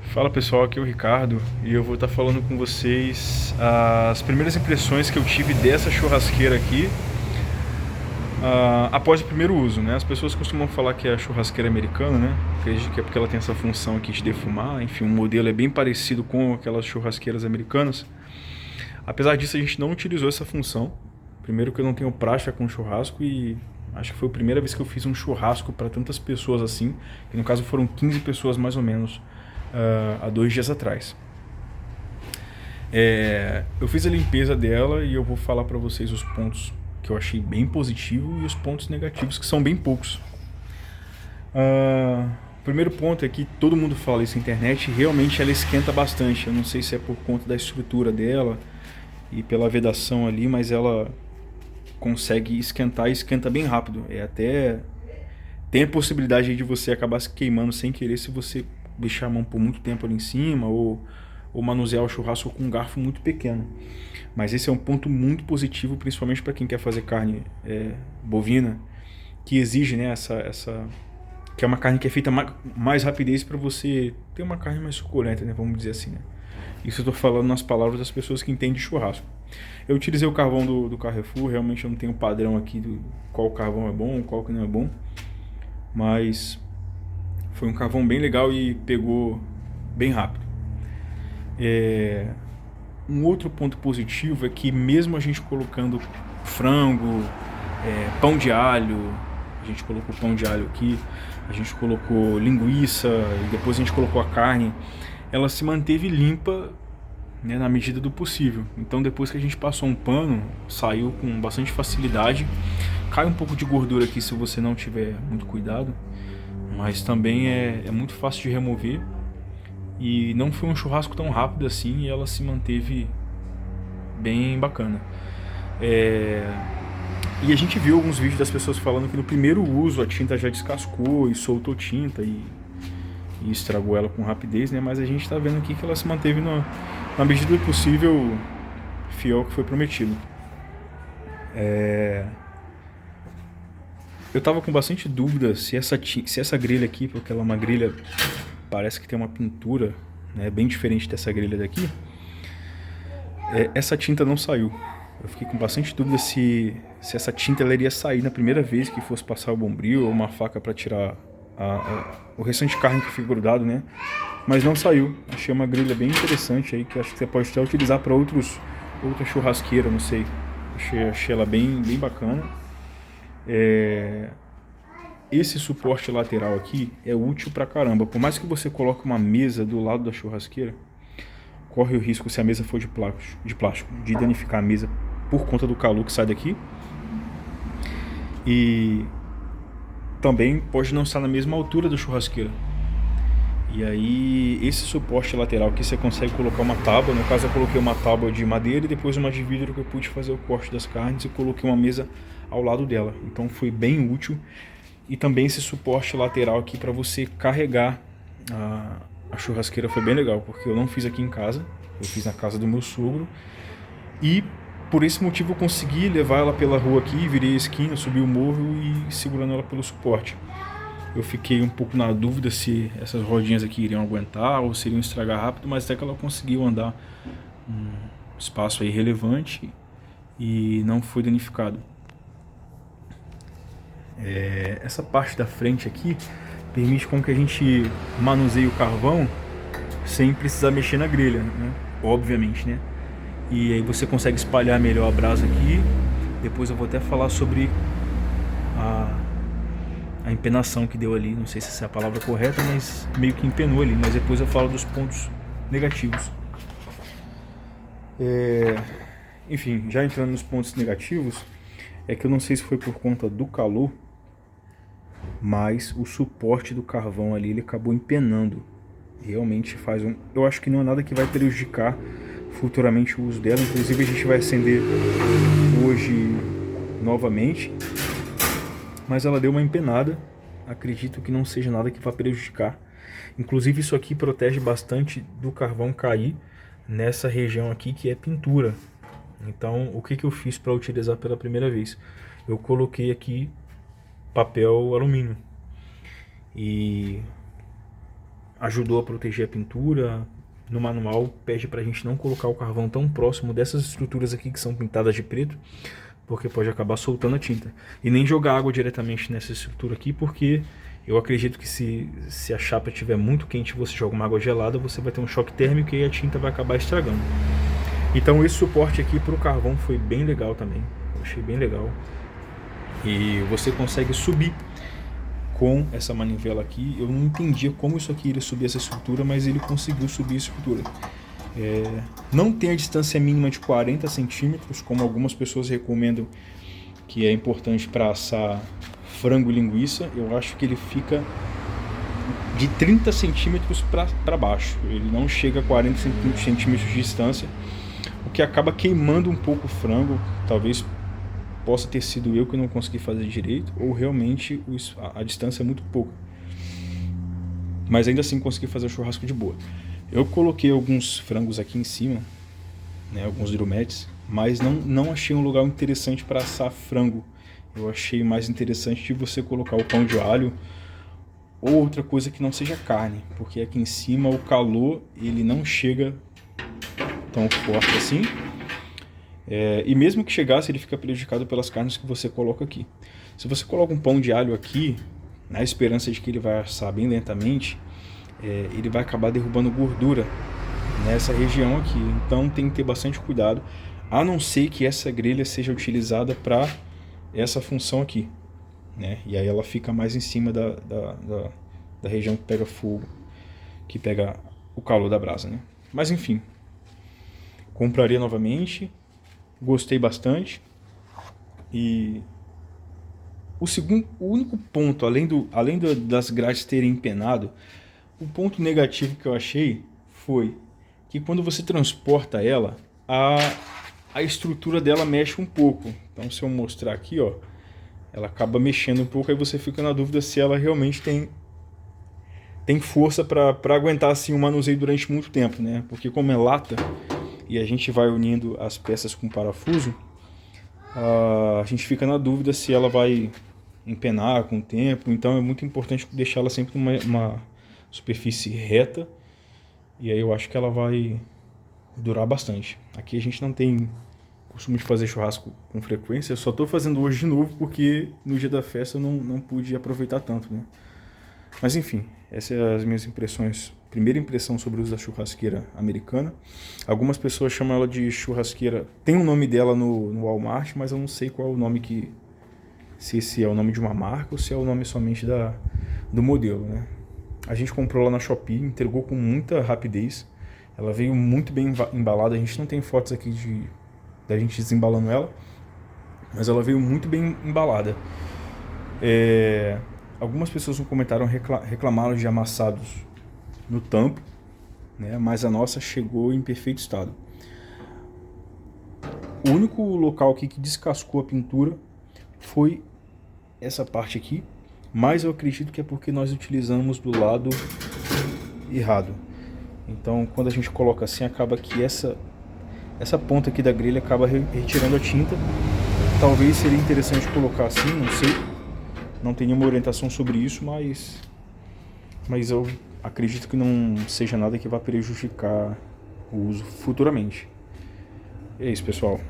Fala pessoal, aqui é o Ricardo e eu vou estar falando com vocês as primeiras impressões que eu tive dessa churrasqueira aqui após o primeiro uso, né? As pessoas costumam falar que é a churrasqueira americana, né? Acredito que é porque ela tem essa função aqui de defumar, enfim, o modelo é bem parecido com aquelas churrasqueiras americanas. Apesar disso, a gente não utilizou essa função. Primeiro que eu não tenho prática com churrasco e acho que foi a primeira vez que eu fiz um churrasco para tantas pessoas assim, que no caso foram 15 pessoas mais ou menos, há 2 dias atrás. Eu fiz a limpeza dela e eu vou falar para vocês os pontos que eu achei bem positivo e os pontos negativos, que são bem poucos. O primeiro ponto é que todo mundo fala isso na internet, realmente ela esquenta bastante. Eu não sei se é por conta da estrutura dela e pela vedação ali, mas ela consegue esquentar e esquenta bem rápido. Tem a possibilidade de você acabar se queimando sem querer se você deixar a mão por muito tempo ali em cima ou manusear o churrasco com um garfo muito pequeno. Mas esse é um ponto muito positivo, principalmente para quem quer fazer carne bovina, que exige, né, que é uma carne que é feita mais rapidez para você ter uma carne mais suculenta, né, vamos dizer assim, né? Isso eu estou falando nas palavras das pessoas que entendem de churrasco. Eu utilizei o carvão do Carrefour, realmente eu não tenho padrão aqui do qual carvão é bom, qual que não é bom, mas foi um carvão bem legal e pegou bem rápido. Um outro ponto positivo é que mesmo a gente colocando frango, pão de alho, a gente colocou pão de alho aqui, a gente colocou linguiça e depois a gente colocou a carne, ela se manteve limpa, né, na medida do possível. Então depois que a gente passou um pano, saiu com bastante facilidade. Cai um pouco de gordura aqui se você não tiver muito cuidado, mas também é muito fácil de remover. E não foi um churrasco tão rápido assim e ela se manteve bem bacana. E a gente viu alguns vídeos das pessoas falando que no primeiro uso a tinta já descascou e soltou tinta e estragou ela com rapidez, né? Mas a gente está vendo aqui que ela se manteve na medida do possível fiel ao que foi prometido. Eu tava com bastante dúvida se essa grelha aqui, porque ela é uma grelha, parece que tem uma pintura, né, bem diferente dessa grelha daqui, essa tinta não saiu. Eu fiquei com bastante dúvida se essa tinta ela iria sair na primeira vez que fosse passar o bombril ou uma faca para tirar o restante de carne que fica grudado, né? Mas não saiu. Achei uma grelha bem interessante aí, que acho que você pode até utilizar para outra churrasqueira, não sei. Achei ela bem bacana. Esse suporte lateral aqui é útil pra caramba. Por mais que você coloque uma mesa do lado da churrasqueira, corre o risco, se a mesa for de plástico, de danificar a mesa por conta do calor que sai daqui. E também pode não estar na mesma altura da churrasqueira. E aí esse suporte lateral aqui você consegue colocar uma tábua. No caso eu coloquei uma tábua de madeira e depois uma de vidro que eu pude fazer o corte das carnes e coloquei uma mesa ao lado dela. Então foi bem útil. E também esse suporte lateral aqui para você carregar a churrasqueira foi bem legal, porque eu não fiz aqui em casa, eu fiz na casa do meu sogro. E por esse motivo eu consegui levar ela pela rua aqui, virei a esquina, subi o morro e segurando ela pelo suporte. Eu fiquei um pouco na dúvida se essas rodinhas aqui iriam aguentar ou se iriam estragar rápido, mas até que ela conseguiu andar um espaço aí relevante e não foi danificado. Essa parte da frente aqui permite com que a gente manuseie o carvão sem precisar mexer na grelha, né? Obviamente, né? E aí você consegue espalhar melhor a brasa aqui. Depois eu vou até falar sobre a empenação que deu ali. Não sei se essa é a palavra correta, mas meio que empenou ali. Mas depois eu falo dos pontos negativos. Enfim, já entrando nos pontos negativos, é que eu não sei se foi por conta do calor, mas o suporte do carvão ali ele acabou empenando. Realmente faz eu acho que não é nada que vai prejudicar futuramente o uso dela. Inclusive a gente vai acender hoje novamente, mas ela deu uma empenada. Acredito que não seja nada que vá prejudicar. Inclusive isso aqui protege bastante do carvão cair nessa região aqui que é pintura. Então o que eu fiz para utilizar pela primeira vez? Eu coloquei aqui papel alumínio e ajudou a proteger a pintura. No manual pede para a gente não colocar o carvão tão próximo dessas estruturas aqui que são pintadas de preto, porque pode acabar soltando a tinta. E nem jogar água diretamente nessa estrutura aqui, porque eu acredito que se a chapa estiver muito quente e você joga uma água gelada, você vai ter um choque térmico e a tinta vai acabar estragando. Então esse suporte aqui para o carvão foi bem legal também. Eu achei bem legal. E você consegue subir com essa manivela aqui. Eu não entendia como isso aqui iria subir essa estrutura, mas ele conseguiu subir a estrutura. Não tem a distância mínima de 40 centímetros, como algumas pessoas recomendam, que é importante para assar frango e linguiça. Eu acho que ele fica de 30 centímetros para baixo. Ele não chega a 40 centímetros de distância, o que acaba queimando um pouco o frango. Talvez possa ter sido eu que não consegui fazer direito, ou realmente a distância é muito pouca. Mas ainda assim consegui fazer o churrasco de boa. Eu coloquei alguns frangos aqui em cima, né, alguns drumetes, mas não achei um lugar interessante para assar frango. Eu achei mais interessante de você colocar o pão de alho ou outra coisa que não seja carne, porque aqui em cima o calor ele não chega tão forte assim. E mesmo que chegasse, ele fica prejudicado pelas carnes que você coloca aqui. Se você coloca um pão de alho aqui, na esperança de que ele vai assar bem lentamente, ele vai acabar derrubando gordura nessa região aqui. Então tem que ter bastante cuidado, a não ser que essa grelha seja utilizada para essa função aqui, né? E aí ela fica mais em cima da região que pega fogo, que pega o calor da brasa, né? Mas enfim, compraria novamente. Gostei bastante. E o único ponto, além das grades terem empenado, o ponto negativo que eu achei foi que quando você transporta ela, a estrutura dela mexe um pouco. Então se eu mostrar aqui, ó, ela acaba mexendo um pouco, aí você fica na dúvida se ela realmente tem força para aguentar assim o manuseio durante muito tempo, né? Porque como é lata e a gente vai unindo as peças com parafuso, a gente fica na dúvida se ela vai empenar com o tempo. Então é muito importante deixar ela sempre numa superfície reta, e aí eu acho que ela vai durar bastante. Aqui a gente não tem costume de fazer churrasco com frequência, eu só estou fazendo hoje de novo porque no dia da festa eu não pude aproveitar tanto, né? Mas enfim, essas são as minhas impressões. Primeira impressão sobre o uso da churrasqueira americana. Algumas pessoas chamam ela de churrasqueira. Tem um nome dela no Walmart, mas eu não sei qual é o nome se esse é o nome de uma marca ou se é o nome somente do modelo, né? A gente comprou lá na Shopee, entregou com muita rapidez. Ela veio muito bem embalada. A gente não tem fotos aqui da gente desembalando ela, mas ela veio muito bem embalada. Algumas pessoas no comentário reclamaram de amassados no tampo, né? Mas a nossa chegou em perfeito estado. O único local aqui que descascou a pintura foi essa parte aqui, mas eu acredito que é porque nós utilizamos do lado errado. Então quando a gente coloca assim, acaba que essa ponta aqui da grelha acaba retirando a tinta. Talvez seria interessante colocar assim, não sei, não tenho nenhuma orientação sobre isso, mas eu acredito que não seja nada que vá prejudicar o uso futuramente. É isso, pessoal.